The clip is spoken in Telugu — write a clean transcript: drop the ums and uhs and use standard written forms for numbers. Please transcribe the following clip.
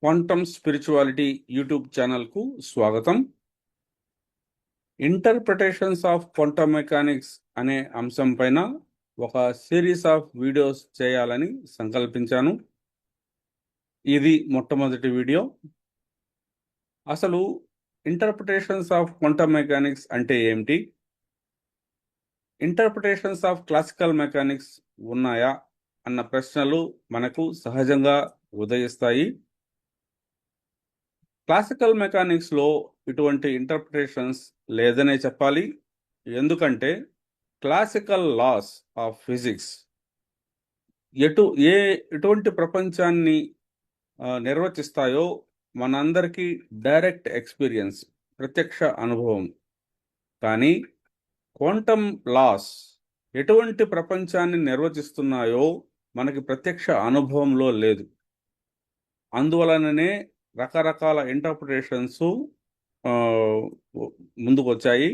క్వాంటమ్ స్పిరిచువాలిటీ యూట్యూబ్ ఛానల్కు స్వాగతం. ఇంటర్ప్రిటేషన్స్ ఆఫ్ క్వాంటమ్ మెకానిక్స్ అనే అంశం పైన ఒక సిరీస్ ఆఫ్ వీడియోస్ చేయాలని సంకల్పించాను. ఇది మొట్టమొదటి వీడియో. అసలు ఇంటర్ప్రిటేషన్స్ ఆఫ్ క్వాంటమ్ మెకానిక్స్ అంటే ఏమిటి, ఇంటర్ప్రిటేషన్స్ ఆఫ్ క్లాసికల్ మెకానిక్స్ ఉన్నాయా అన్న ప్రశ్నలు మనకు సహజంగా ఉదయిస్తాయి. క్లాసికల్ మెకానిక్స్లో ఇటువంటి ఇంటర్ప్రిటేషన్స్ లేదనే చెప్పాలి. ఎందుకంటే క్లాసికల్ లాస్ ఆఫ్ ఫిజిక్స్ ఎటువంటి ప్రపంచాన్ని నిర్వచిస్తాయో మనందరికీ డైరెక్ట్ ఎక్స్పీరియన్స్, ప్రత్యక్ష అనుభవం. కానీ క్వాంటమ్ లాస్ ఎటువంటి ప్రపంచాన్ని నిర్వచిస్తున్నాయో మనకి ప్రత్యక్ష అనుభవంలో లేదు. అందువలననే రకరకాల ఇంటర్ప్రిటేషన్స్ ముందుకు వచ్చాయి.